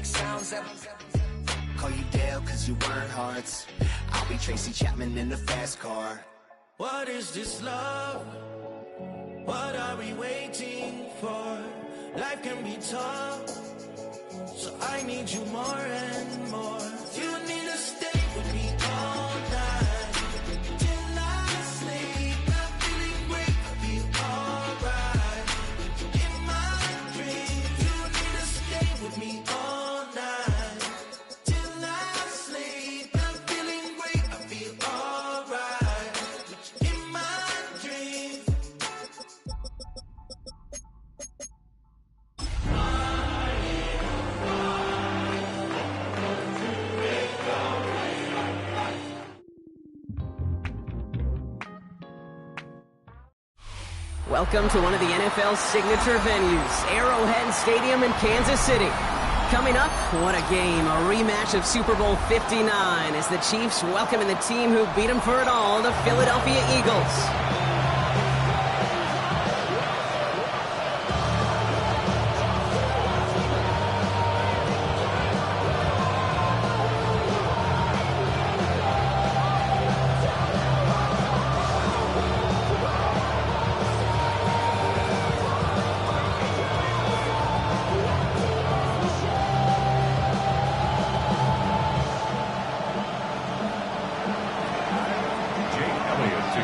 make sounds that call you Dale cause you weren't hearts. I'll be Tracy Chapman in the fast car. What is this love? What are we waiting for? Life can be tough, so I need you more and more. You need to stay with me all night till I sleep. I'm feeling great, I'll be alright. In my dreams, you need to stay with me all night till I sleep. I'm feeling great, I'll be alright. In my dreams. Welcome to one of the NFL's signature venues, Arrowhead Stadium in Kansas City. Coming up, what a game, a rematch of Super Bowl 59 as the Chiefs welcoming the team who beat them for it all, the Philadelphia Eagles.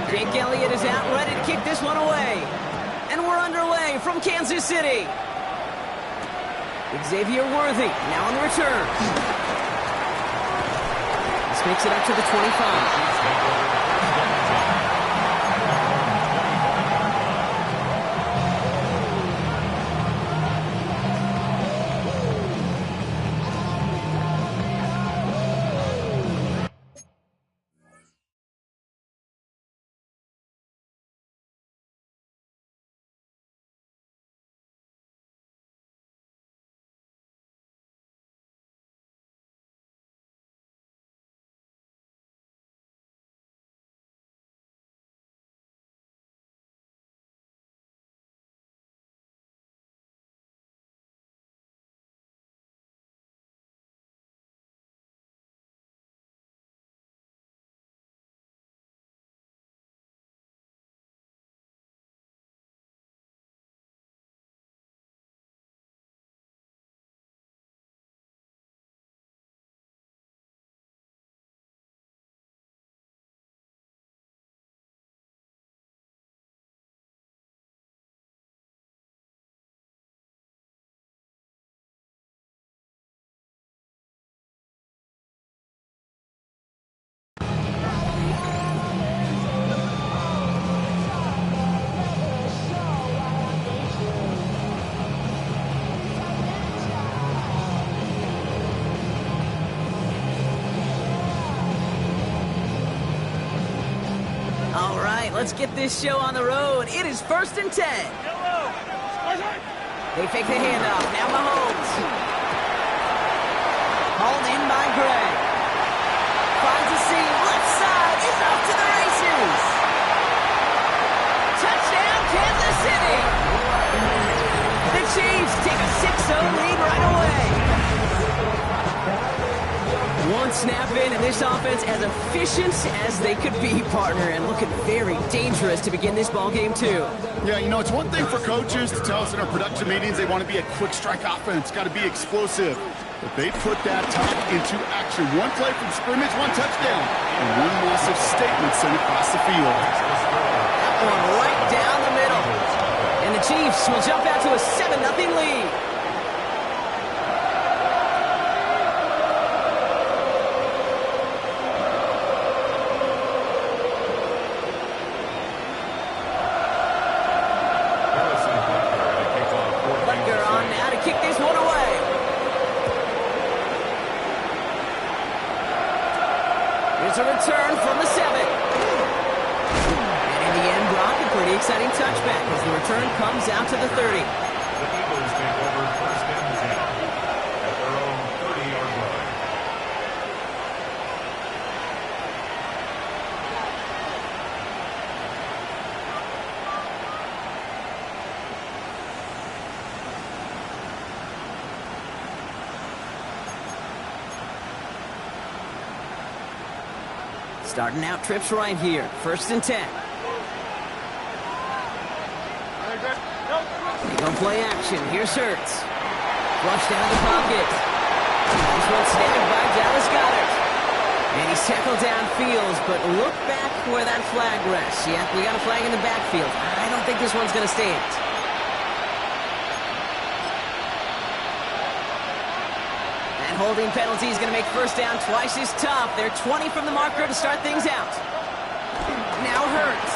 Jake Elliott is out, ready to kick this one away. And we're underway from Kansas City. Xavier Worthy now on the return. This makes it up to the 25. All right, let's get this show on the road. It is 1st and 10. They fake the handoff. Now Mahomes. Hauled in by Gray. Finds a seam. Left side. Is off to the races. Touchdown, Kansas City. The Chiefs take a 6-0 lead right away. One snap in, and this offense as efficient as they could be, partner, and looking very dangerous to begin this ball game too. Yeah, you know, it's one thing for coaches to tell us in our production meetings they want to be a quick strike offense, got to be explosive. But they put that talk into action. One play from scrimmage, one touchdown, and one massive statement sent across the field. That one right down the middle. And the Chiefs will jump out to a 7-0 lead. Here's a return from the 7. And in the end, Brock, a pretty exciting touchback as the return comes out to the 30. The Eagles take over 1st and 10 at their own 30-yard line. Starting out trips right here. 1st and 10. They go play action. Here's Hurts. Flushed out of the pocket. This one snagged by Dallas Goedert. And he's tackled downfield, but look back where that flag rests. Yeah, we got a flag in the backfield. I don't think this one's going to stand. That holding penalty is going to make 1st down twice as tough. They're 20 from the marker to start things out. Now Hurts.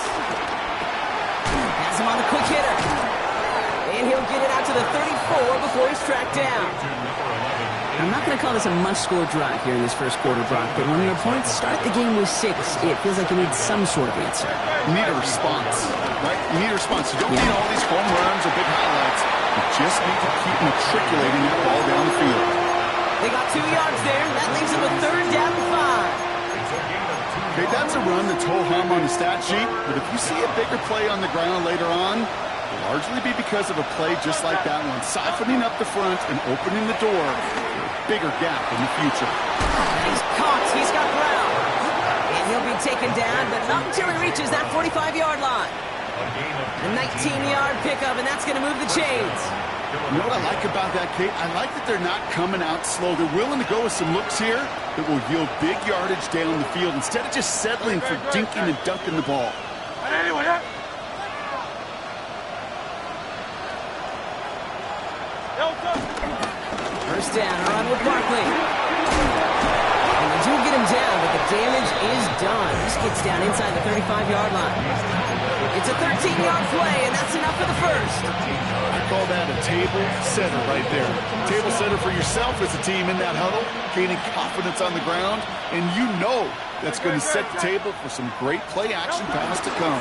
Has him on the quick hitter. And he'll get it out to the 34 before he's tracked down. I'm not going to call this a must-score drive here in this 1st quarter, Brock, but when your opponents start the game with 6, it feels like you need some sort of answer. You need a response, right? You need a response. You don't need all these home runs or big highlights. You just need to keep matriculating that ball down the field. They got 2 yards there. That leaves them with 3rd down and 5. Okay, that's a run that's ho-hum on the stat sheet, but if you see a bigger play on the ground later on, it'll largely be because of a play just like that one, siphoning up the front and opening the door for a bigger gap in the future. He's caught. He's got ground. And he'll be taken down, but not until he reaches that 45-yard line. A 19-yard pickup, and that's going to move the chains. You know what I like about that, Kate? I like that they're not coming out slow. They're willing to go with some looks here that will yield big yardage down the field instead of just settling for dinking and dunking the ball. First down, run with Barkley. And they do get him down, but the damage is done. This gets down inside the 35-yard line. It's a 13-yard play, and that's enough for the 1st. I call that a table setter right there. Table setter for yourself as a team in that huddle, gaining confidence on the ground, and you know that's going to set the table for some great play-action pass to come.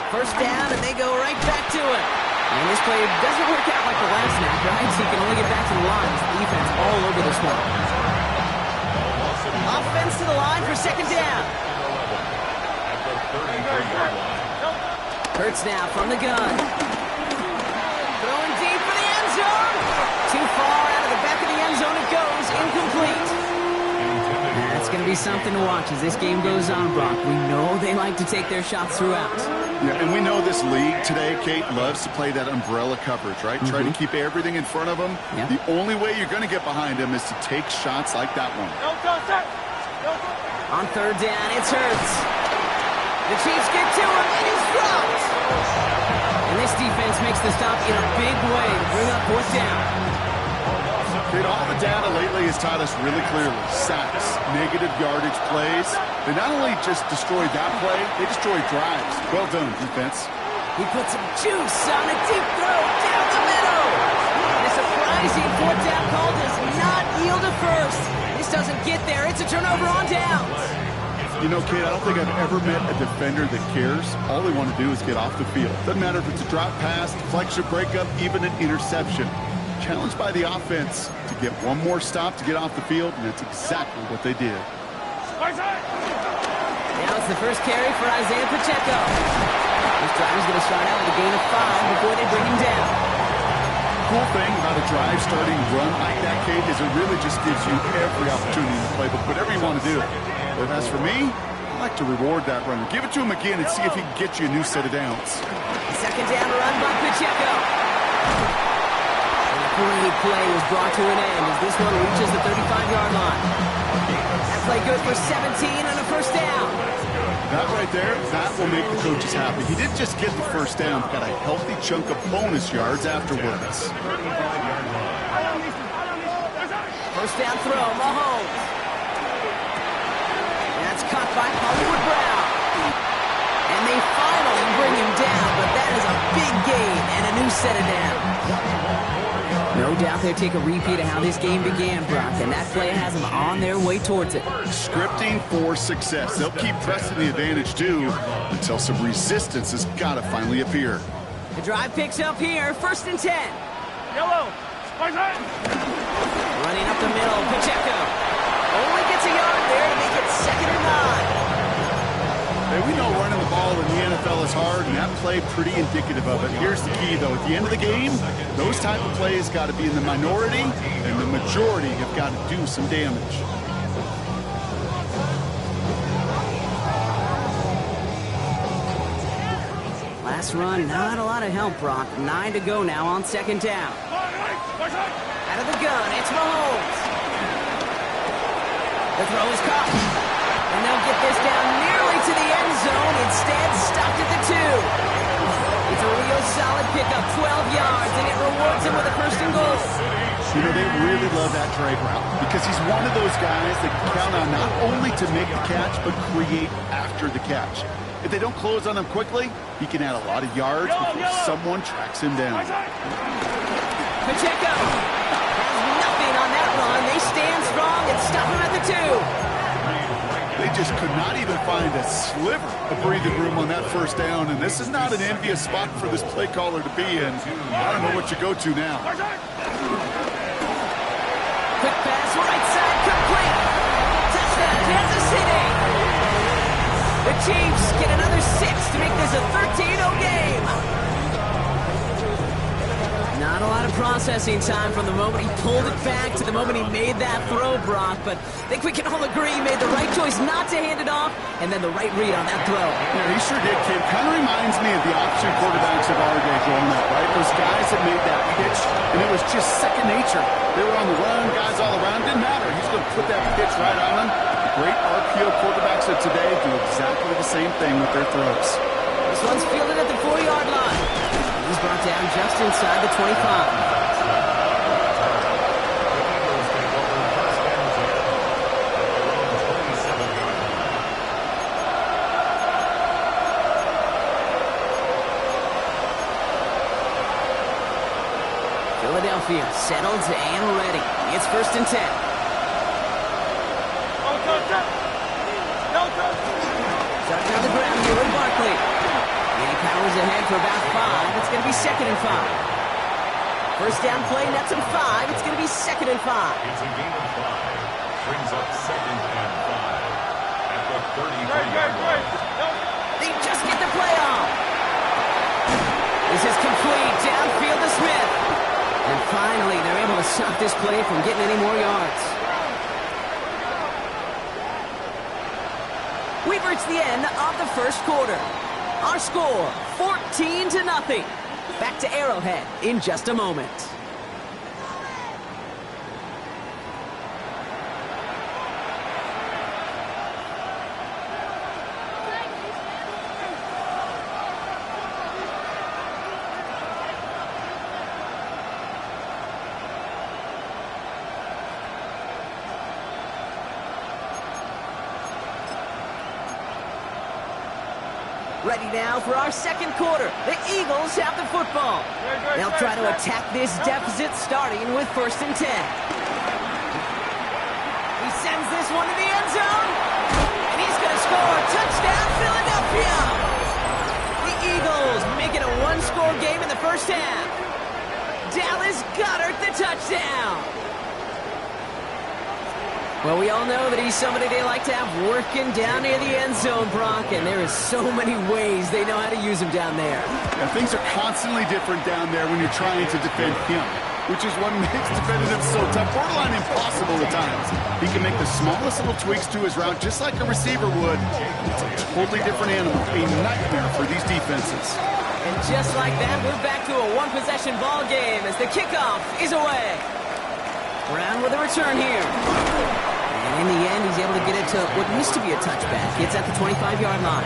First down, and they go right back to it. And this play doesn't work out like the last snap, right? So you can only get back to the line. The defense all over this one. Offense to the line for 2nd down. Hurts now from the gun. Throwing deep for the end zone. Too far out of the back of the end zone it goes. Incomplete. That's going to be something to watch as this game goes on, Brock. We know they like to take their shots throughout. Yeah, and we know this league today, Kate, loves to play that umbrella coverage, right? Try to keep everything in front of them. Yeah. The only way you're going to get behind them is to take shots like that one. On 3rd down, it's Hurts. The Chiefs get to him, and he's dropped. And this defense makes the stop in a big way to bring up 4th down. Kate, all the data lately has taught us really clearly, sacks, negative yardage plays, they not only just destroyed that play, they destroyed drives. Well done, defense. He puts some juice on a deep throw down the middle. And a surprising 4th down call does not yield a 1st. This doesn't get there. It's a turnover on downs. You know, Kate, I don't think I've ever met a defender that cares. All they want to do is get off the field. Doesn't matter if it's a drop pass, deflection, breakup, even an interception. Challenged by the offense to get one more stop to get off the field, and that's exactly what they did. Now it's the first carry for Isaiah Pacheco. This drive is going to start out with a gain of 5 before they bring him down. The cool thing about a drive starting run like that, Kate, is it really just gives you every opportunity to play whatever you want to do. But as for me, I like to reward that runner. Give it to him again and see if he can get you a new set of downs. 2nd down run by Pacheco. And the great play was brought to an end as this one reaches the 35-yard line. That play good for 17 and a 1st down. That right there, that will make the coaches happy. He didn't just get the 1st down, but got a healthy chunk of bonus yards afterwards. 1st down throw, Mahomes. That's caught by Hollywood Brown. And they finally bring him down, but that is a big gain and a new set of downs. No doubt they'll take a repeat of how this game began, Brock, and that play has them on their way towards it. Scripting for success. They'll keep pressing the advantage, too, until some resistance has got to finally appear. The drive picks up here, 1st and 10. Yellow. Running up the middle, Pacheco. Only gets a yard there to make it 2nd and 9. Hey, we know running the ball in the NFL is hard, and that play pretty indicative of it. Here's the key, though. At the end of the game, those type of plays got to be in the minority, and the majority have got to do some damage. Last run, not a lot of help, Brock. 9 to go now on second down. Out of the gun, it's Mahomes. The throw is caught. And they'll get this down nearly to the end zone. Instead, stopped at the 2. It's a real solid pickup, 12 yards, and it rewards him with a first and goal. You know, they really love that drag route because he's one of those guys that can count on not only to make the catch, but create after the catch. If they don't close on him quickly, he can add a lot of yards before someone tracks him down. Pacheco has nothing on that run. They stand strong and stop him at the 2. They just could not even find a sliver of breathing room on that first down, and this is not an envious spot for this play caller to be in. I don't know what you go to now. Quick pass, right side, complete. Touchdown, Kansas City. The Chiefs get another 6 to make this a 13-0 game. Not a lot of processing time from the moment he pulled it back to the moment he made that throw, Brock, but I think we can all agree he made the right choice not to hand it off, and then the right read on that throw. Yeah, he sure did, Kim. Kind of reminds me of the option quarterbacks of our day growing up, right? Those guys that made that pitch, and it was just second nature. They were on the run, guys all around. Didn't matter. He's going to put that pitch right on them. The great RPO quarterbacks of today do exactly the same thing with their throws. This one's fielded at the 4-yard line. He's brought down just inside the 25. Philadelphia settled and ready. It's 1st and 10. Starting on the ground here with Barkley. And he powers ahead for about 5. It's going to be 2nd and 5. First down play, nets him 5. It's going to be 2nd and 5. It's a gain of 5. Brings up 2nd and 5. At the 33-yard line. They just get the play off. This is complete. Downfield to Smith. And finally, they're able to stop this play from getting any more yards. We've reached the end of the first quarter. Our score, 14-0. Back to Arrowhead in just a moment. Ready now for our second quarter. The Eagles have the football. They'll try to attack this deficit starting with 1st and 10. He sends this one to the end zone. And he's going to score. Touchdown, Philadelphia. The Eagles make it a one-score game in the first half. Dallas Goedert the touchdown. Well, we all know that he's somebody they like to have working down near the end zone, Brock, and there is so many ways they know how to use him down there. Yeah, things are constantly different down there when you're trying to defend him, which is what makes defending him so tough, borderline impossible at times. He can make the smallest little tweaks to his route just like a receiver would. It's a totally different animal, a nightmare for these defenses. And just like that, we're back to a one-possession ball game as the kickoff is away. Brown with a return here. And in the end, he's able to get it to what used to be a touchback. It's at the 25-yard line.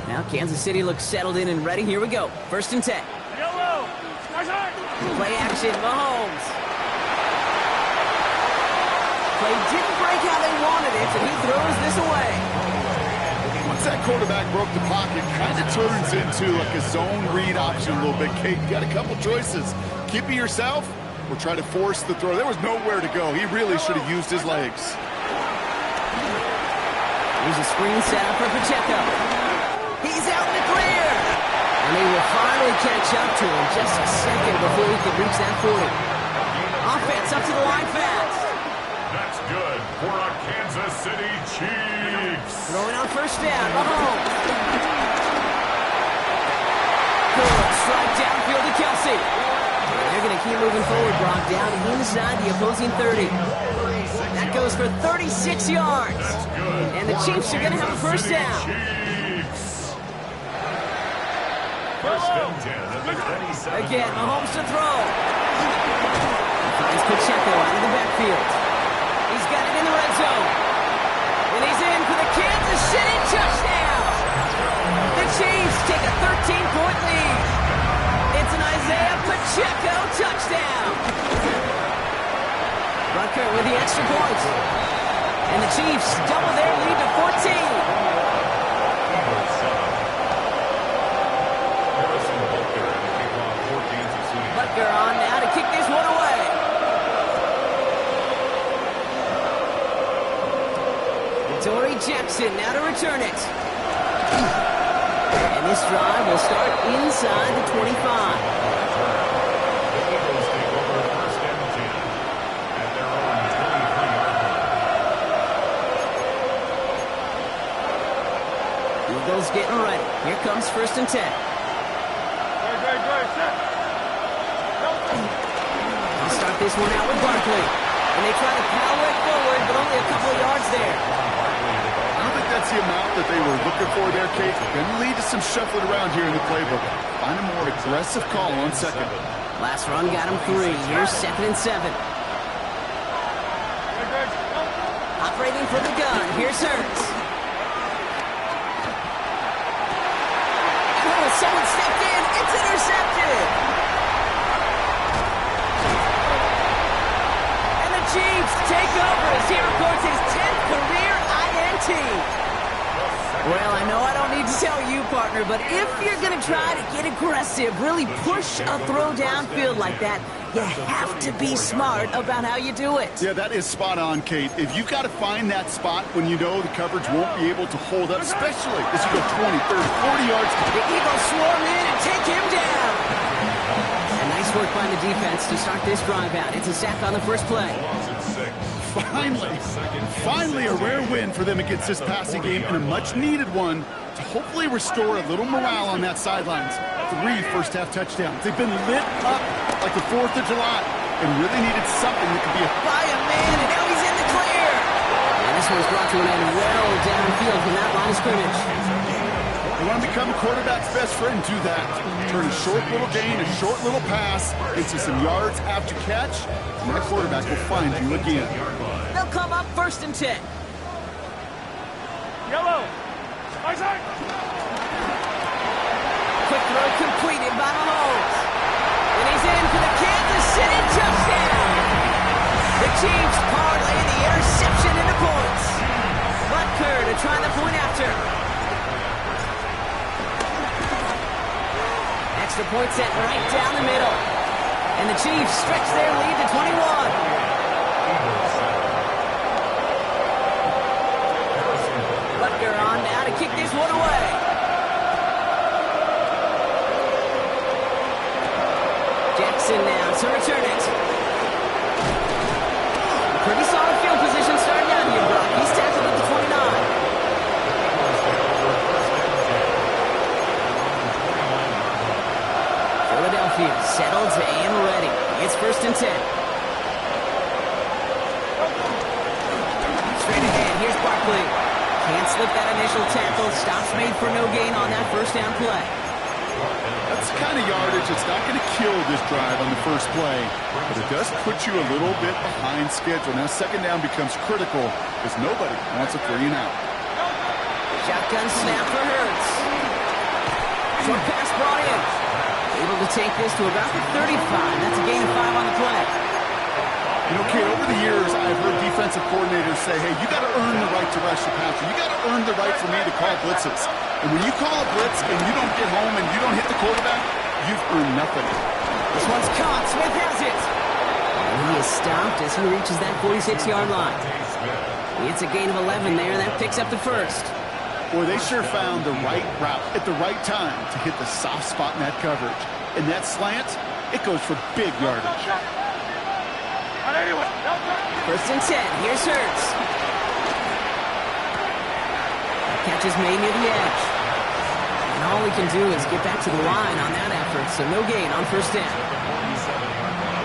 Now Kansas City looks settled in and ready. Here we go. 1st and 10. Play action, Mahomes. Play didn't break how they wanted it, and he throws this away. Once that quarterback broke the pocket, kind of turns into like a zone read option a little bit. Kate, got a couple choices. Keep it yourself or try to force the throw. There was nowhere to go. He really should have used his legs. Here's a screen setup for Pacheco. He's out in the clear. And they will finally catch up to him just a second before he can reach that 40. Offense up to the line fast. That's good for our Kansas City Chiefs. Throwing on 1st down. Mahomes. Good strike downfield to Kelsey. They're going to keep moving forward, Brock, down inside the opposing 30. That goes for 36 yards. And the Chiefs are going to have a first down. First and 10 at the 27. Again, Mahomes to throw. He finds Pacheco out of the backfield. He's got it in the red zone. And he's in for the Kansas City touchdown. The Chiefs take a 13-point lead. It's an Isaiah Pacheco touchdown. Butker with the extra point. And the Chiefs double their lead to 14. Butker on now to kick this one away. Dory Jackson now to return it. And this drive will start inside the 25. Eagles getting ready. Here comes first and 10. I'll start this one out with Barkley. And they try to power it forward, but only a couple of yards there. I don't think that's the amount that they were looking for there, Kate. Going to lead to some shuffling around here in the playbook. Find a more aggressive call on second. Last run got him 3. Here's 2nd and 7. Operating from the gun. Here's Hurts. Oh, someone stepped in. It's intercepted. And the Chiefs take over as he records his 10th career INT. Well, I know I don't need to tell you, partner, but if you're going to try to get aggressive, really push a throw downfield like that, you have to be smart about how you do it. Yeah, that is spot on, Kate. If you've got to find that spot when you know the coverage won't be able to hold up, especially as you go 20, 30, 40 yards. The Eagles swarm in and take him down. And nice work by the defense to start this drive out. It's a sack on the first play. Finally a rare win for them against this passing game, and a much-needed one to hopefully restore a little morale on that sidelines. 3 first-half touchdowns. They've been lit up like the 4th of July and really needed something that could be a... By a man, and now he's in the clear. And this one's brought to an end well downfield from that line of scrimmage. You want to become a quarterback's best friend, do that. Turn a short little gain, a short little pass into some yards after catch, and that quarterback will find you again. They'll come up first and 10. Yellow. Isaac. Quick throw completed by Mahomes. And he's in for the Kansas City touchdown. The Chiefs parlay the interception into points. Butker to try the point after. Extra point set right down the middle. And the Chiefs stretch their lead to 21. Butker on now to kick this one away. Jackson now to return it. Pretty solid field position starting out here, Brock. He's tackled at the 29. Philadelphia settled and ready. It's first and 10. Straight ahead, here's Barkley. Can't slip that initial tackle. Stops made for no gain on that first down play. That's the kind of yardage that's not going to kill this drive on the first play, but it does put you a little bit behind schedule. Now second down becomes critical because nobody wants a 3 and out. Shotgun snap for Hurts. Short pass brought in. Able to take this to about the 35. That's a gain of 5 on the play. You know, Kate, over the years, I've heard defensive coordinators say, hey, you got to earn the right to rush the passer. You got to earn the right for me to call blitzes. And when you call a blitz and you don't get home and you don't hit the quarterback, you've earned nothing. This one's caught. Smith has it. And he is stopped as he reaches that 46-yard line. It's a gain of 11 there. That picks up the first. Boy, they sure found the right route at the right time to hit the soft spot in that coverage. And that slant, it goes for big yardage. First and 10. Here's Hurts. Catch is made near the edge. And all we can do is get back to the line on that effort, so no gain on first down.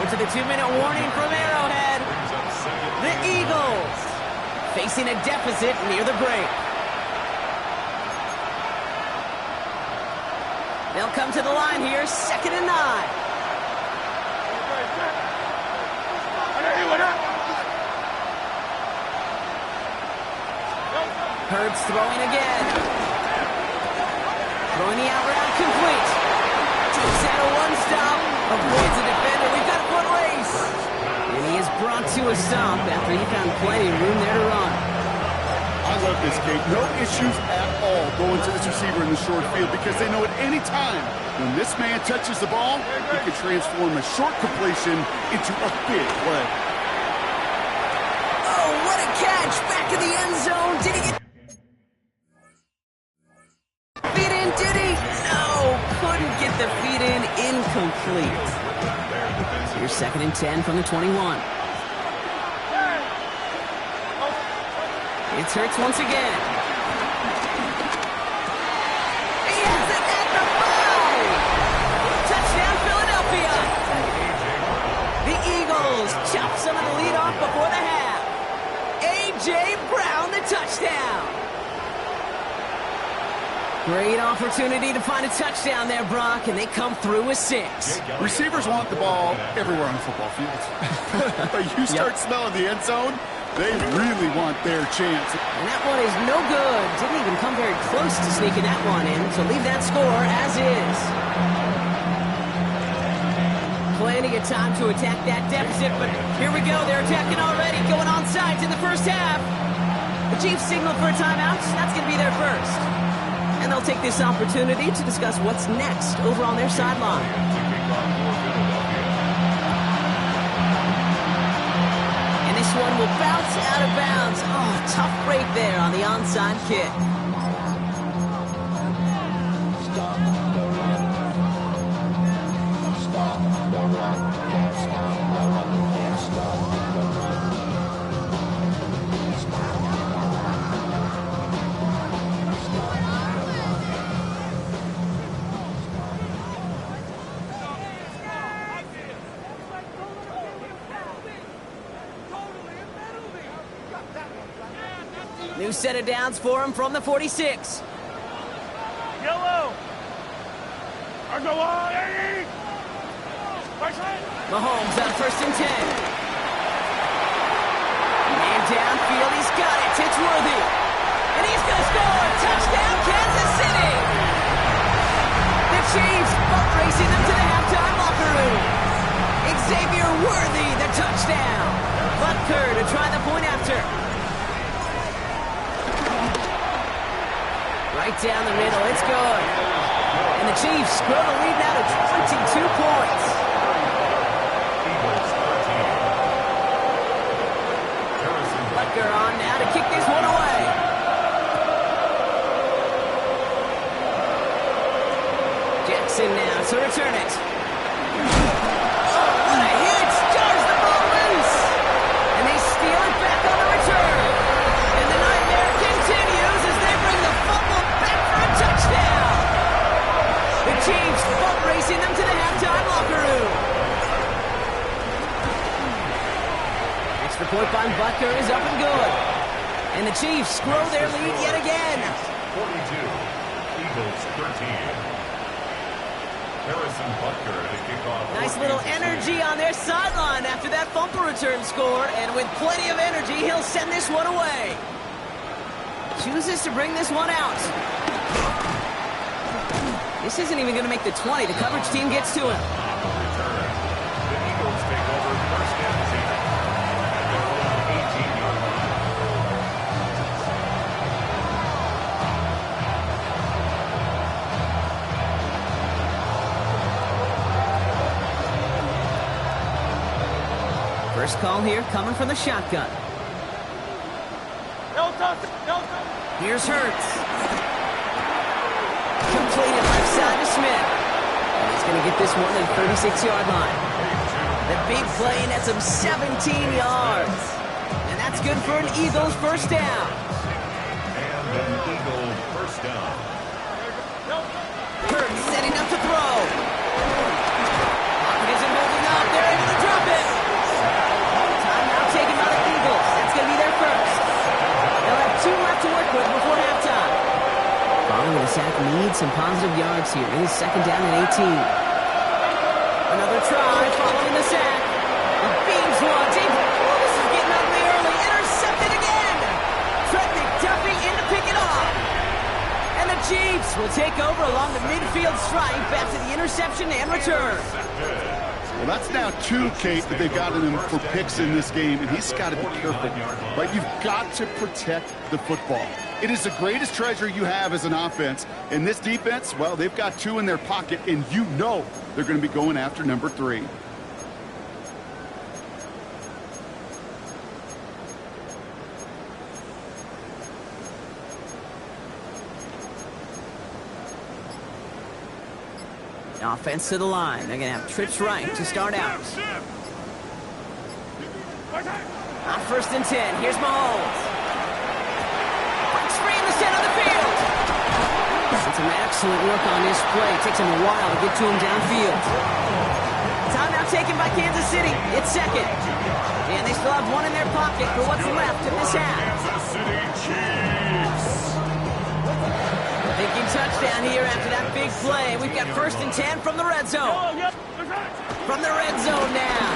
We're to the 2-minute warning from Arrowhead. The Eagles facing a deficit near the break. They'll come to the line here, 2nd and 9. Hurts throwing again. Throwing the out route complete. Takes out a one-stop. Avoids a defender. We've got a foot race. And he is brought to a stop after he found plenty of room there to run. I love this, Kate. No issues at all going to this receiver in the short field because they know at any time when this man touches the ball, he can transform a short completion into a big play. Oh, what a catch! Back in the end zone. Did he get feet in? Did he? No, couldn't get the feet in. Incomplete. Here's 2nd and 10 from the 21. It's Hurts once again. He has it at the 5! Touchdown, Philadelphia! The Eagles chop some of the lead off before the half. A.J. Brown, the touchdown. Great opportunity to find a touchdown there, Brock, and they come through with 6. Receivers want the ball everywhere on the football field. But you start smelling the end zone, they really want their chance. And that one is no good. Didn't even come very close to sneaking that one in, so leave that score as is. Plenty of time to attack that deficit, but here we go. They're attacking already, going on sides in the first half. The Chiefs signal for a timeout. That's going to be their first. And they'll take this opportunity to discuss what's next over on their sideline. And this one will bounce out of bounds. Oh, tough break there on the onside kick. New set of downs for him from the 46. Yellow. Or go on, Eddie. Mahomes on 1st and 10. Man downfield, he's got it. It's Worthy. And he's going to score. Touchdown, Kansas City. The Chiefs boat racing them to the halftime locker room. Xavier Worthy, the touchdown. Butker to try the point after. Right down the middle, it's good. And the Chiefs grow the lead now to 22 points. Butker on now to kick this one away. Jackson now to return it. Oh, what a hit! Jars the ball loose. And they steal it back on the return. And the nightmare continues as they bring the fumble back for a touchdown. The Chiefs boat racing them to the halftime locker room. Extra point by Butker is up and good. And the Chiefs grow their lead yet again. 42, Eagles 13. Harrison Butker to kick off. Nice little energy on their sideline after that fumble return score. And with plenty of energy, he'll send this one away. Chooses to bring this one out. This isn't even going to make the 20. The coverage team gets to him. The Eagles take over 1st and 10. At their own 18-yard line. First call here coming from the shotgun. Here's Hurts. Completed left side to Smith. And he's going to get this one at the 36-yard line. The big play nets him 17 yards. And that's good for an Eagles first down. And an Eagle first down. throw. Pocket isn't holding up. They're able to drop it. Timeout taken by the Eagles. That's going to be their first. They'll have 2 left to work with before halftime. Following the sack needs some positive yards here. It is 2nd down and 18. Another try following the sack. The beams one. This is getting ugly early. Intercepted again. Trent McDuffie in to pick it off. And the Chiefs will take over along the midfield stripe after the interception and return. Well, that's now 2, Kate, that they've gotten him for picks in this game, and he's got to be careful. Right? You've got to protect the football. It is the greatest treasure you have as an offense. And this defense, well, they've got 2 in their pocket, and you know they're going to be going after number 3. Offense to the line. They're going to have trips right to start out. On 1st and 10, here's Mahomes. Breaks free in the center of the field. Did some excellent work on this play. Takes him a while to get to him downfield. Timeout taken by Kansas City. It's 2nd. And they still have 1 in their pocket for what's left in this half. Kansas City Chiefs. Thinking touchdown here after that big play. We've got 1st and 10 from the red zone. From the red zone now.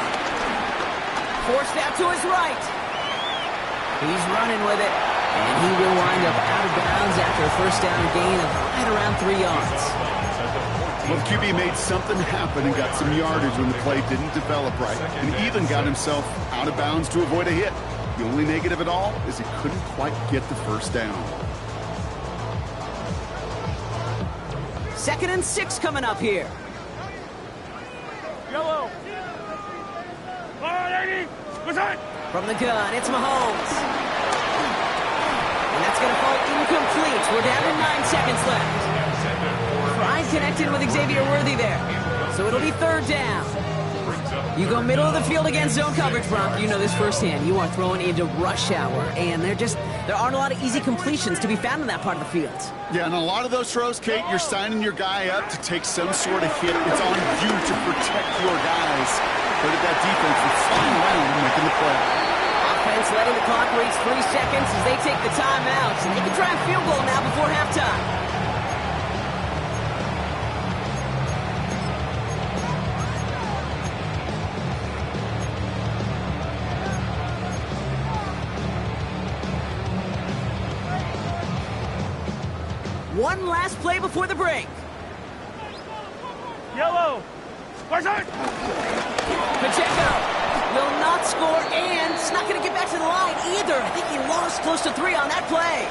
Forced out to his right. He's running with it. And he will wind up out of bounds after a 1st down gain of right around 3 yards. Well, the QB made something happen and got some yardage when the play didn't develop right. And even got himself out of bounds to avoid a hit. The only negative at all is he couldn't quite get the 1st down. 2nd and 6 coming up here. Yellow. From the gun, it's Mahomes. And that's going to fall incomplete. We're down to 9 seconds left. Pride connected with Xavier Worthy there. So it'll be 3rd down. You go middle of the field against zone coverage, Bronk. You know this firsthand. You are throwing into rush hour, and there aren't a lot of easy completions to be found in that part of the field. Yeah, and a lot of those throws, Kate, you're signing your guy up to take some sort of hit. It's on you to protect your guys. But at that defense, it's flying around and making the play. Offense letting the clock reach 3 seconds as they take the timeout. So they can try a field goal now before halftime. One last play before the break. Yellow. Pacheco will not score, and it's not going to get back to the line either. I think he lost close to 3 on that play.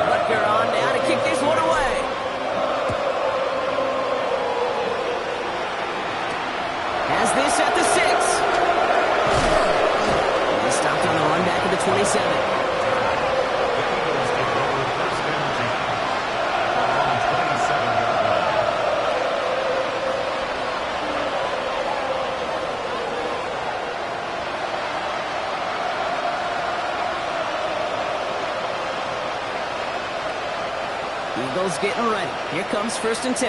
Butker on now to kick this one away. Has this at the 6. He stopped on the run back at the 27. Eagles getting ready. Here comes 1st and 10.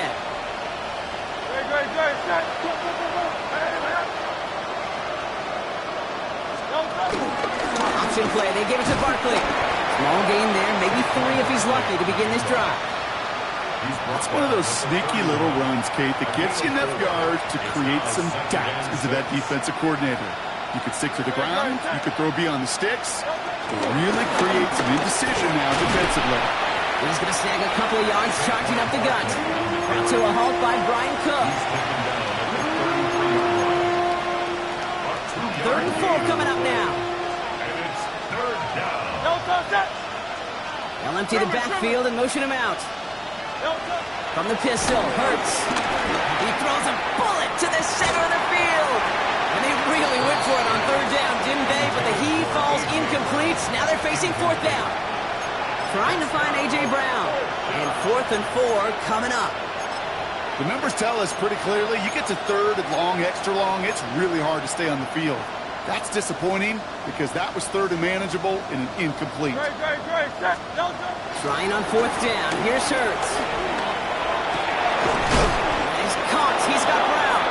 Option play. They give it to Barkley. Small gain there. Maybe 3 if he's lucky to begin this drive. It's one of those sneaky little runs, Kate, that gets you enough yards to create some doubt into that defensive coordinator. You could stick to the ground. You could throw beyond the sticks. Really create some indecision now defensively. He's going to snag a couple of yards charging up the gut. Brought to a halt by Brian Cook. 3rd and 4 coming up now. And it's 3rd down. They'll empty the backfield and motion him out. From the pistol, Hurts. He throws a bullet to the center of the field. And they really went for it on 3rd down, didn't they? But the heave falls incomplete. Now they're facing 4th down. Trying to find A.J. Brown. And 4th and 4 coming up. The numbers tell us pretty clearly, you get to third and long, extra long, it's really hard to stay on the field. That's disappointing because that was third and manageable and an incomplete. Trying on fourth down. Here's Hurts. He's caught. He's got Brown.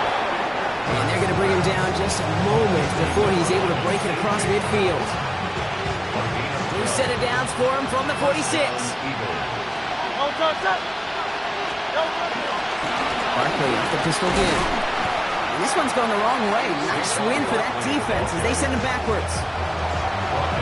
And they're going to bring him down just a moment before he's able to break it across midfield. New set of downs for him from the 46. Barkley off the pistol again. And this one's going the wrong way. Nice win for that defense as they send him backwards.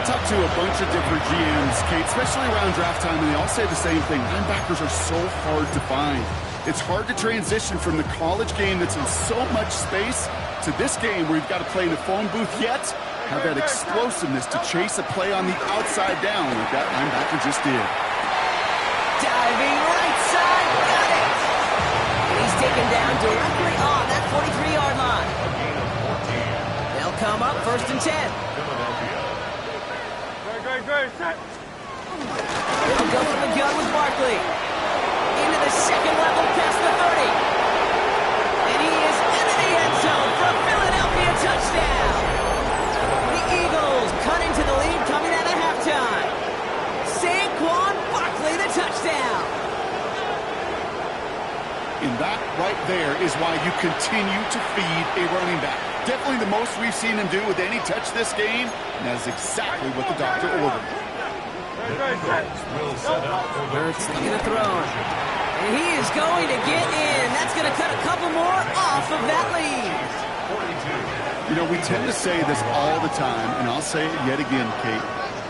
Talk to a bunch of different GMs, Kate, especially around draft time, and they all say the same thing. Linebackers are so hard to find. It's hard to transition from the college game that's in so much space to this game where you've got to play in a phone booth, yet have that explosiveness to chase a play on the outside down like that linebacker just did. Diving right side, got it! And he's taken down directly on that 43-yard line. They'll come up first and 10. They'll go for the gun with Barkley. Into the second level past the 30. And he is into the end zone for a Philadelphia touchdown. The Eagles cut into the lead coming out of halftime. Saquon Barkley, the touchdown. And that right there is why you continue to feed a running back. Definitely the most we've seen him do with any touch this game, and that is exactly what the doctor ordered. Hurts looking to throw. And he is going to get in. That's going to cut a couple more off of that lead. You know, we tend to say this all the time, and I'll say it yet again, Kate.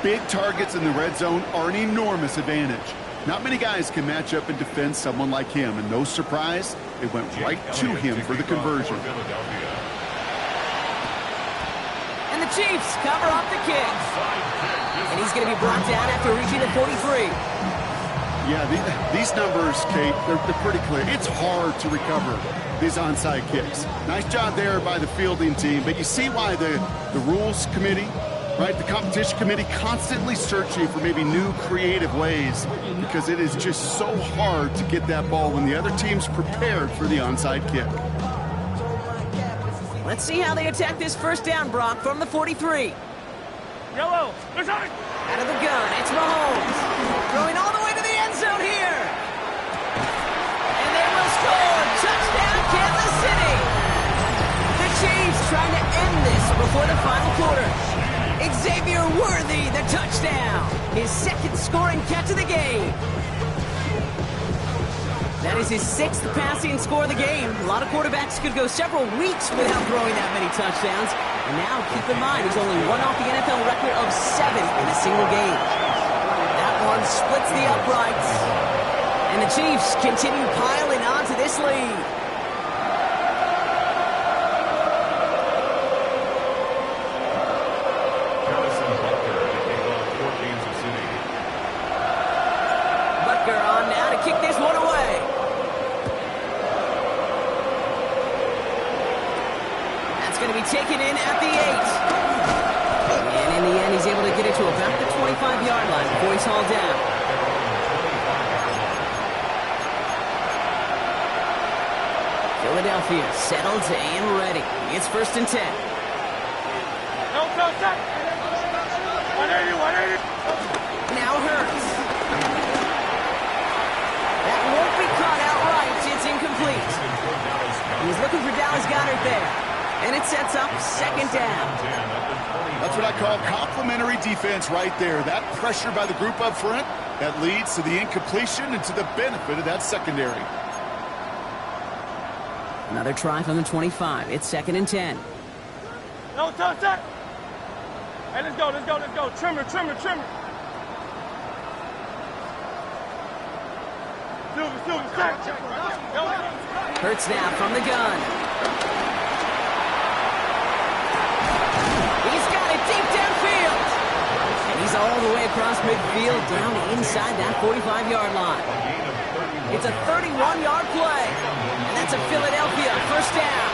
Big targets in the red zone are an enormous advantage. Not many guys can match up and defend someone like him, and no surprise, it went right to him for the conversion. And the Chiefs cover up the kick. And he's going to be brought down after reaching the 43. Yeah, these numbers, Kate, they're pretty clear. It's hard to recover these onside kicks. Nice job there by the fielding team, but you see why the rules committee, right, the competition committee constantly searching for maybe new creative ways because it is just so hard to get that ball when the other team's prepared for the onside kick. Let's see how they attack this first down, Brock, from the 43. Yellow, out of the gun, it's Mahomes. Throwing all the way to the end zone here. And they will score. Touchdown, Kansas City. The Chiefs trying to end this before the final quarter. Xavier Worthy, the touchdown. His second scoring catch of the game. That is his sixth passing score of the game. A lot of quarterbacks could go several weeks without throwing that many touchdowns. And now, keep in mind, he's only one off the NFL record of 7 in a single game. That one splits the uprights. And the Chiefs continue piling on to this lead. Butker on now to kick this one away. Going to be taken in at the 8. And in the end, he's able to get it to about the 25-yard line before he's hauled down. Philadelphia settled and ready. It's first and 10. Now Hurts. That won't be caught outright. It's incomplete. He's looking for Dallas Goedert there. And it sets up second down. That's what I call complimentary defense right there. That pressure by the group up front, that leads to the incompletion and to the benefit of that secondary. Another try from the 25. It's second and 10. No, touch that. Hey, let's go. Trimmer. Hurts now from the gun. He's got it deep downfield. And he's all the way across midfield down inside that 45-yard line. It's a 31-yard play. And that's a Philadelphia first down.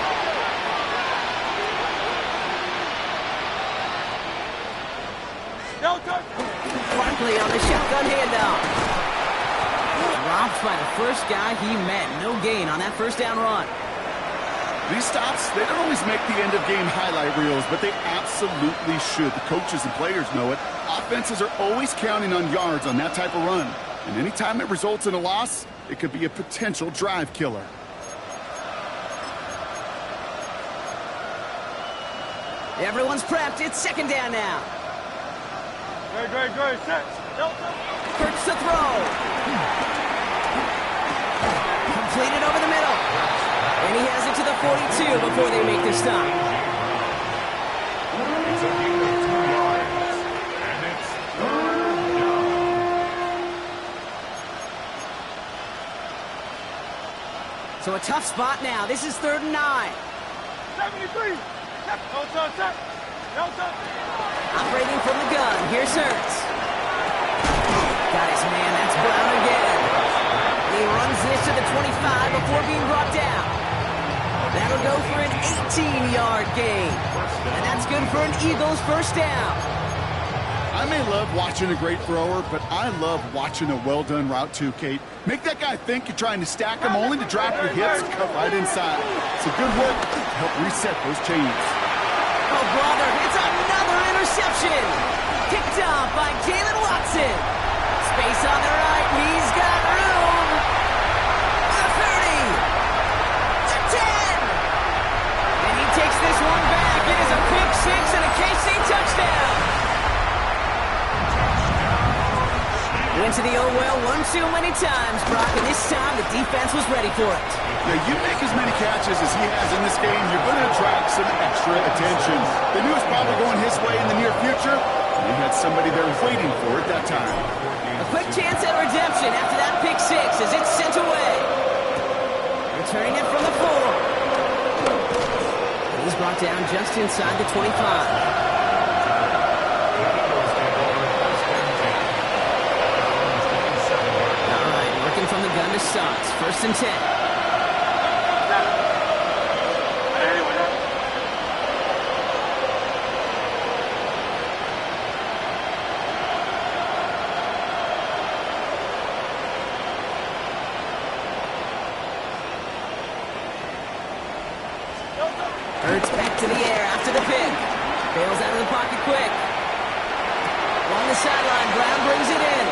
Barkley on the shotgun handoff. Stopped by the first guy he met. No gain on that first down run. These stops, they don't always make the end-of-game highlight reels, but they absolutely should. The coaches and players know it. Offenses are always counting on yards on that type of run. And anytime it results in a loss, it could be a potential drive killer. Everyone's prepped. It's second down now. Great. Set. Hurts to throw. Completed over the middle. And he has it to the 42 before they make the stop. It's a gain of 2 yards. And it's third down. So a tough spot now. This is 3rd and 9. 73. No touch. Operating from the gun. Here's Hurts. Got his man. That's Brown again. And he runs this to the 25 before being brought down. That'll go for an 18-yard gain. And that's good for an Eagles first down. I may love watching a great thrower, but I love watching a well-done route too, Kate. Make that guy think you're trying to stack him only to drop your hips and cut right inside. It's a good work to help reset those chains. Oh, brother, it's another interception. Picked up by Gm1. Space on the right. He's got room. The 30. The 10. And he takes this one back. It is a pick six and a KC touchdown. Went to the oh well one too many times, Brock, and this time the defense was ready for it. Now, you make as many catches as he has in this game, you're going to attract some extra attention. They knew it was probably going his way in the near future, and they had somebody there waiting for it that time. A quick chance at redemption after that pick six as it's sent away. Returning it from the 4. He's brought down just inside the 25. From the gun to start. 1st and 10. Hurts back to the air after the pick. Bails out of the pocket quick. Along the sideline, Brown brings it in.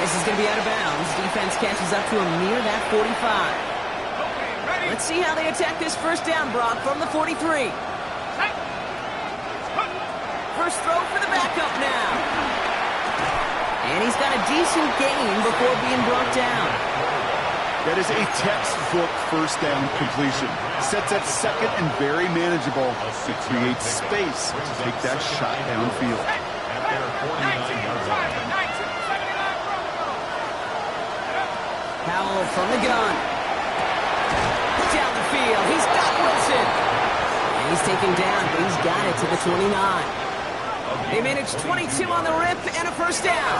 This is going to be out of bounds. Defense catches up to him near that 45. Let's see how they attack this first down, Brock, from the 43. First throw for the backup now. And he's got a decent gain before being brought down. That is a textbook first down completion. Sets up second and very manageable. It creates space to take that shot downfield. At their 49-yard line. Powell from the gun. Down the field. He's got Wilson. And he's taken down, but he's got it to the 29. They managed 22 on the rip and a first down.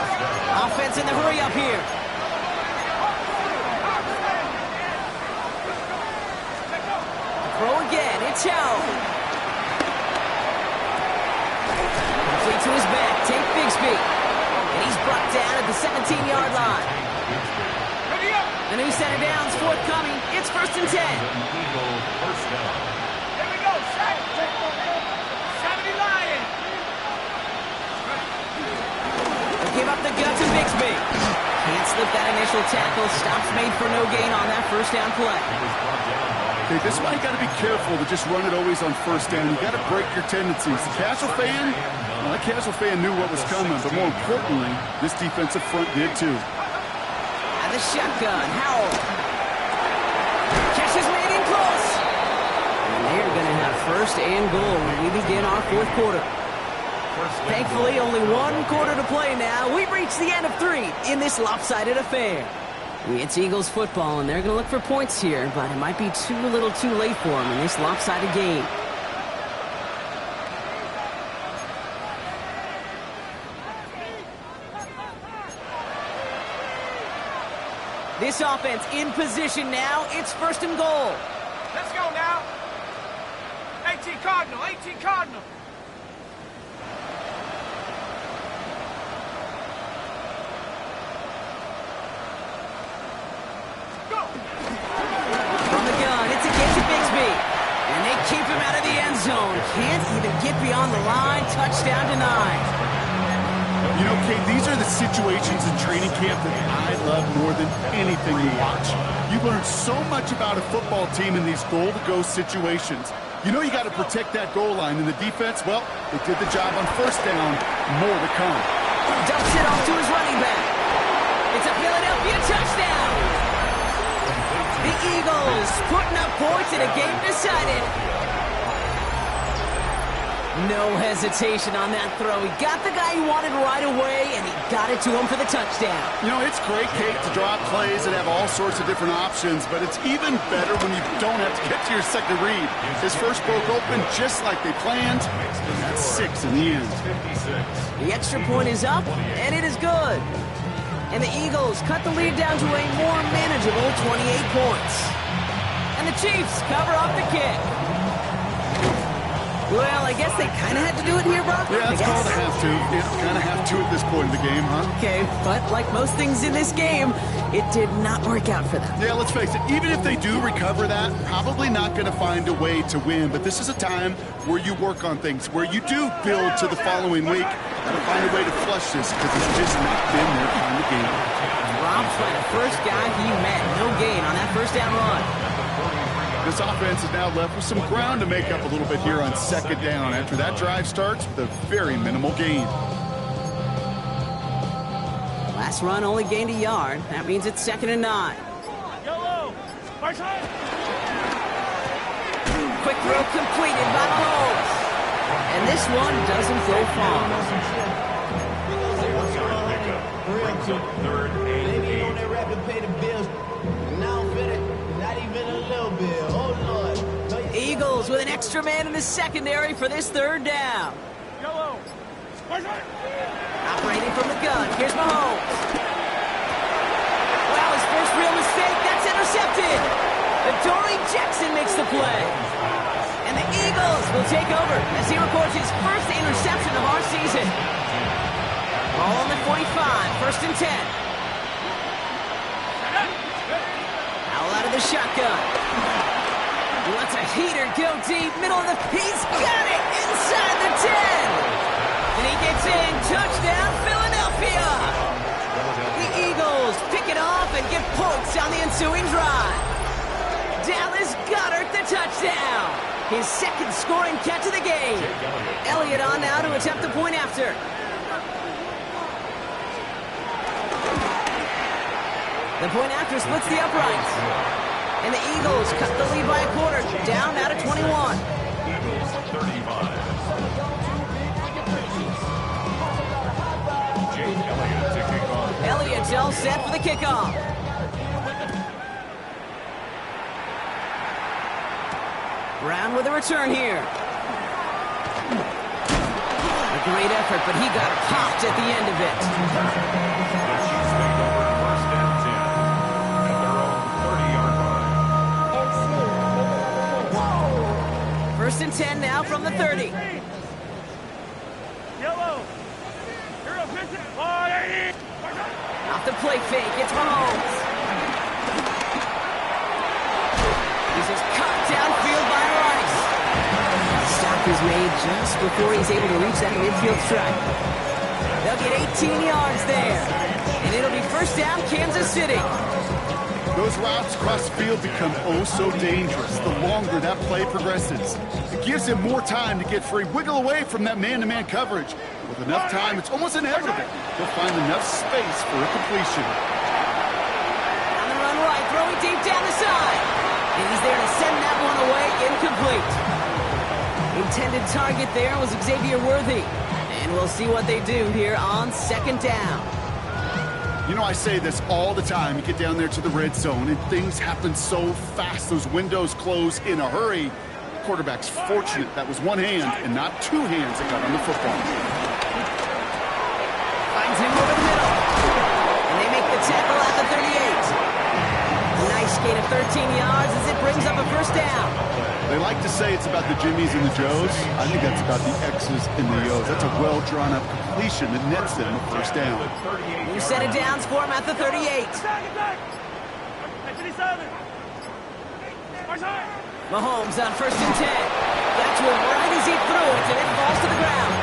Offense in the hurry up here. Throw again. It's Hill. Complete to his back. Take Bigsby. And he's brought down at the 17-yard line. The new set of downs forthcoming. It's 1st and 10. Eagle first down. Here we go. 70 Lion. They give up the gut to Bigsby. Can't slip that initial tackle. Stops made for no gain on that first down play. Okay, this is why you got to be careful to just run it always on first down. You got to break your tendencies. The casual fan, well, that casual fan knew what was coming, but more importantly, this defensive front did too. The shotgun, Howell. Catch is made in close. And they're going to have 1st and goal when we begin our 4th quarter. Thankfully, only 1 quarter to play now. We've reached the end of 3 in this lopsided affair. It's Eagles football, and they're going to look for points here, but it might be too little too late for them in this lopsided game. This offense in position now. It's 1st and goal. Let's go now. 18 Cardinal. And they keep him out of the end zone. Can't even get beyond the line. Touchdown denied. You know, Kate, these are the situations in training camp that I love more than anything to watch. You learn so much about a football team in these goal-to-go situations. You know you got to protect that goal line, and the defense, well, they did the job on first down. More to come. Dumps it off to his running back. It's a Philadelphia touchdown. The Eagles putting up points in a game decided. No hesitation on that throw. He got the guy he wanted right away, and he got it to him for the touchdown. You know, it's great, Kate, to draw plays and have all sorts of different options, but it's even better when you don't have to get to your second read. His first broke open just like they planned, and that's 6 in the end. The extra point is up, and it is good. And the Eagles cut the lead down to a more manageable 28 points. And the Chiefs cover up the kick. Well, I guess they kind of had to do it here, Brock. Yeah, it's called a have to. Yeah, kind of have to at this point in the game, huh? Okay, but like most things in this game, it did not work out for them. Yeah, let's face it, even if they do recover that, probably not going to find a way to win. But this is a time where you work on things, where you do build to the following week. Got to find a way to flush this because it's just not been their kind of game. Dropped by the first guy he met. No gain on that first down run. This offense is now left with some ground to make up a little bit here on second down after that drive starts with a very minimal gain. Last run only gained a yard. That means it's 2nd and 9. Yellow. March high. Quick throw completed by Mahomes. And this one doesn't go far. Brings up 3rd and 8. On that rapid pay the bills. Now fit it. Not even a little bit. Oh, Lord. Eagles with an extra man in the secondary for this 3rd down. Yellow. March high. Operating from the gun. Here's Mahomes. Wow, his first real mistake. That's intercepted. Adoree Jackson makes the play. And the Eagles will take over as he records his first interception of our season. Ball on the 45. 1st and 10. Foul out of the shotgun. He lets a heater go deep. Middle of the... He's got it! Inside the 10! And he gets in. Touchdown, Philadelphia! The Eagles pick it off and get points on the ensuing drive. Dallas Goedert the touchdown. His 2nd scoring catch of the game. Elliott on now to attempt the point after. The point after splits the uprights. And the Eagles cut the lead by a quarter. Down now to 21. Eagles 35. Jake Elliott to kick off. Elliott's all set for the kickoff. Brown with a return here. A great effort, but he got popped at the end of it. The Chiefs take over 1st and 10 at their own 30-yard line. 1st and 10 now from the 30. Yellow. Here a pitch it. Off the play fake, it's Mahomes. This is caught downfield by Rice. Stop is made just before he's able to reach that midfield strike. They'll get 18 yards there. And it'll be 1st down, Kansas City. Those routes across the field become oh so dangerous the longer that play progresses. It gives him more time to get free, wiggle away from that man-to-man coverage. With enough time, it's almost inevitable. He'll find enough space for a completion. On the run right, throwing deep down the side. And he's there to send that one away, incomplete. Intended target there was Xavier Worthy. And we'll see what they do here on 2nd down. You know, I say this all the time. You get down there to the red zone, and things happen so fast. Those windows close in a hurry. The quarterback's fortunate that was one hand and not 2 hands that got on the football. Finds him over the middle. And they make the tackle at the 38. A nice gain of 13 yards as it brings up a 1st down. They like to say it's about the Jimmies and the Joes. I think that's about the X's and the O's. That's a well-drawn-up completion that nets them a 1st down. New set of downs for him at the 38. Attack. 57. March high. Mahomes on 1st and 10. Got to him right as he threw it, and it falls to the ground.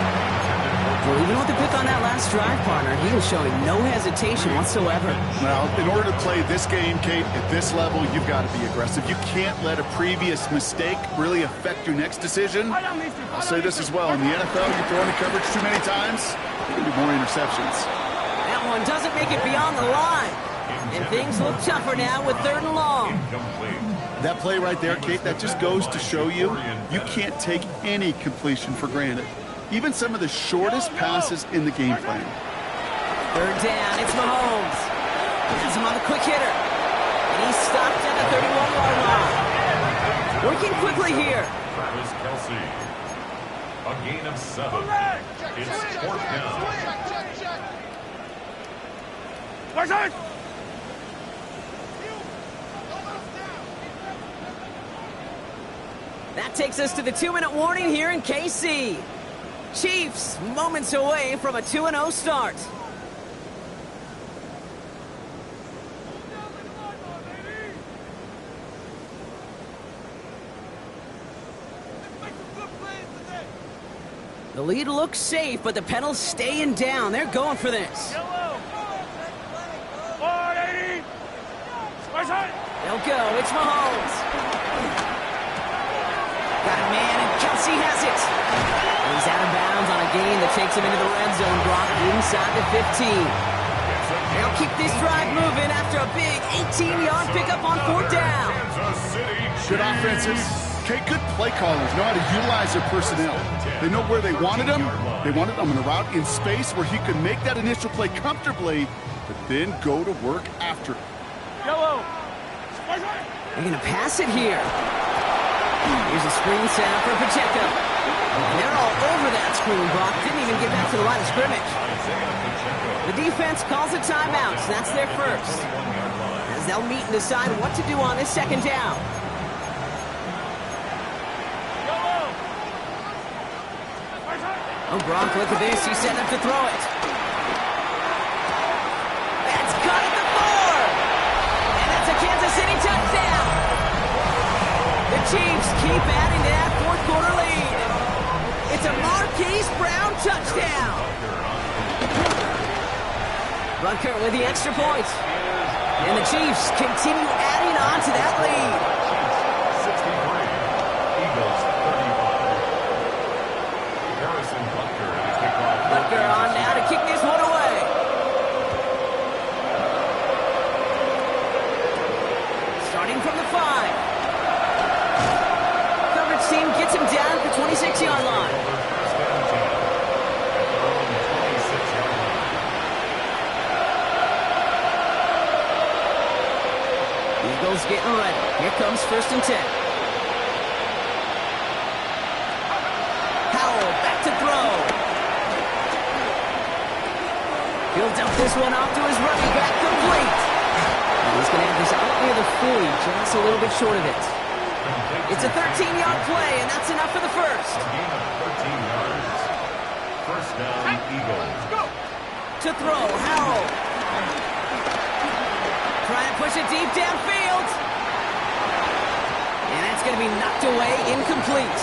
Well, even with the pick on that last drive, partner, he was showing no hesitation whatsoever. Well, in order to play this game, Kate, at this level, you've got to be aggressive. You can't let a previous mistake really affect your next decision. I'll say this as well. In the NFL, you throw into coverage too many times, there will be more interceptions. That one doesn't make it beyond the line. And things look tougher now with 3rd and long. That play right there, Kate, that just goes to show you, you can't take any completion for granted. Even some of the shortest passes in the game plan. 3rd down, it's Mahomes. Has him on the quick hitter. And he's stopped at the 31-yard line. Working quickly here. Travis Kelce. A gain of 7. It's 4th down. That takes us to the 2-minute warning here in KC. Chiefs moments away from a 2-0 start. The lead looks safe, but the pedals staying down. They're going for this. They'll go. It's Mahomes. Got a man, and Kelce has it. And he's out of bounds on a gain that takes him into the red zone, Brock, inside the 15. They'll keep this drive moving after a big 18-yard pickup on 4th down. Good offenses. Okay, good play callers know how to utilize their personnel. They know where they wanted them. They wanted them in a route in space where he could make that initial play comfortably, but then go to work after it. They're going to pass it here. Here's a screen sound for Pacheco. And they're all over that screen, Brock. Didn't even get back to the line of scrimmage. The defense calls a timeout, so that's their first. As they'll meet and decide what to do on this 2nd down. Oh, Brock, look at this. He's setting up to throw it. That's caught at the 4. And that's a Kansas City touchdown. The Chiefs keep adding to that 4th quarter lead. It's a Marquise Brown touchdown. Rucker with the extra point. And the Chiefs continue adding on to that lead. 63. Eagles 35. Harrison Butker to kick off. Butker on now to kick this one away. Starting from the 5. Coverage team gets him down at the 26-yard line. Eagles getting ready. Here comes 1st and 10. Howell back to throw. He'll dump this one off to his running back, complete. And he's going to have this out near the 40, just a little bit short of it. It's a 13-yard play, and that's enough for the first. A gain of 13 yards. 1st down, Eagles. To throw, Howell. Trying to push it deep downfield. And that's going to be knocked away, incomplete.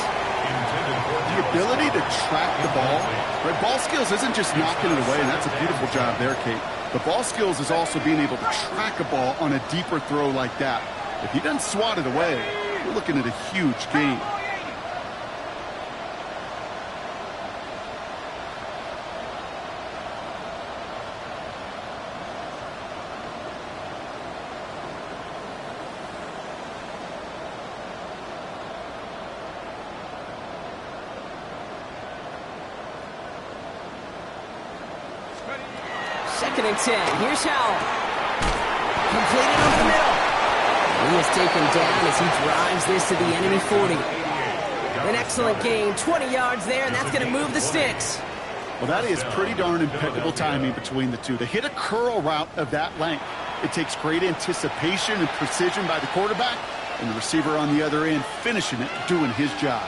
The ability to track the ball, right? Ball skills isn't just knocking it away, and that's a beautiful job there, Kate. The ball skills is also being able to track a ball on a deeper throw like that. If he doesn't swat it away, you're looking at a huge gain. Second and 10. Here's Howell. Completed over the middle. He is taken down as he drives this to the enemy 40. An excellent gain. 20 yards there, and that's going to move the sticks. Well, that is pretty darn impeccable timing between the two. To hit a curl route of that length, it takes great anticipation and precision by the quarterback, and the receiver on the other end finishing it, doing his job.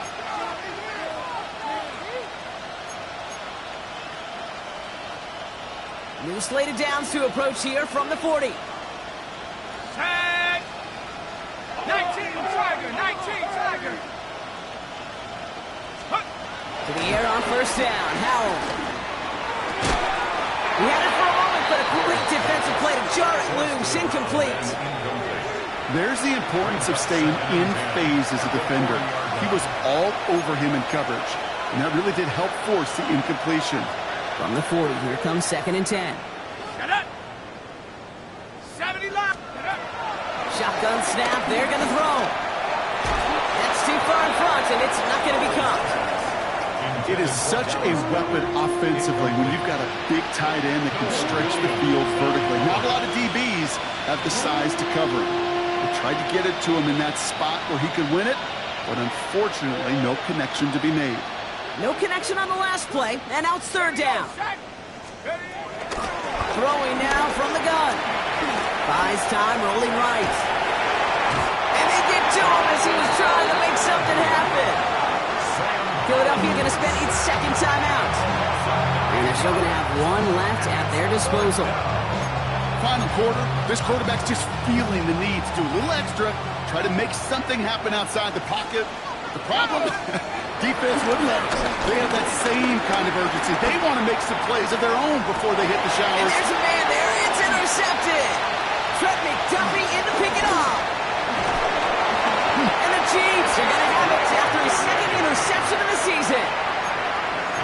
New slated downs to approach here from the 40. Tag! To the air on first down. Howell. He had it for a moment, but a great defensive play to jar it loose. Incomplete. There's the importance of staying in phase as a defender. He was all over him in coverage, and that really did help force the incompletion. From the 40, here comes 2nd and 10. Shotgun snap, they're going to throw. That's too far in front, and it's not going to be caught. It is such a weapon offensively when you've got a big tight end that can stretch the field vertically. Not a lot of DBs have the size to cover him. They tried to get it to him in that spot where he could win it, but unfortunately, no connection to be made. No connection on the last play, and now it's 3rd down. Throwing now from the gun. Buys time, rolling right. And they get to him as he was trying to make something happen. Philadelphia going to spend its 2nd timeout. And they're still going to have one left at their disposal. Final quarter, this quarterback's just feeling the need to do a little extra, try to make something happen outside the pocket. The problem, defense wouldn't let it. They have that same kind of urgency. They want to make some plays of their own before they hit the showers. And there's a man there. It's intercepted. Trent McDuffie in to pick it off. And the Chiefs are going to have it after his 2nd interception of the season.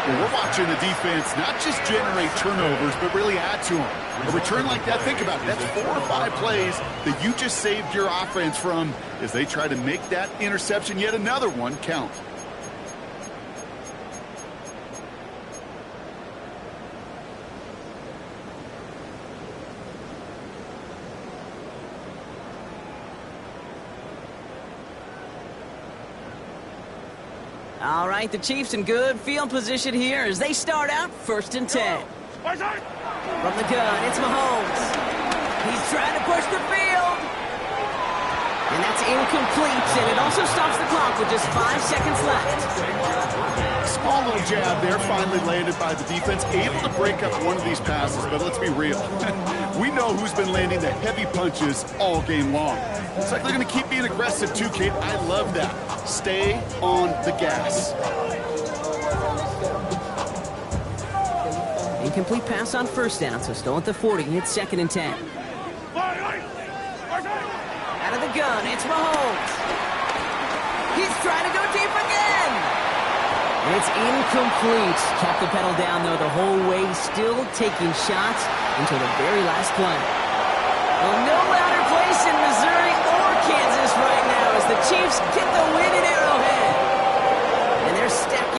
Well, we're watching the defense not just generate turnovers, but really add to them. A return like that, think about it. That's 4 or 5 plays that you just saved your offense from as they try to make that interception, yet another one, count. All right, the Chiefs in good field position here as they start out 1st and 10. From the gun, it's Mahomes. He's trying to push the field. And that's incomplete, and it also stops the clock with just 5 seconds left. Small little jab there, finally landed by the defense, able to break up one of these passes, but let's be real. We know who's been landing the heavy punches all game long. Looks like they're going to keep being aggressive too, Kate. I love that. Stay on the gas. Incomplete pass on first down, so still at the 40. It's 2nd and 10. Out of the gun, it's Mahomes. He's trying to go deep again. And it's incomplete. Kept the pedal down, though, the whole way, still taking shots until the very last play. Well, no louder place in Missouri or Kansas right now as the Chiefs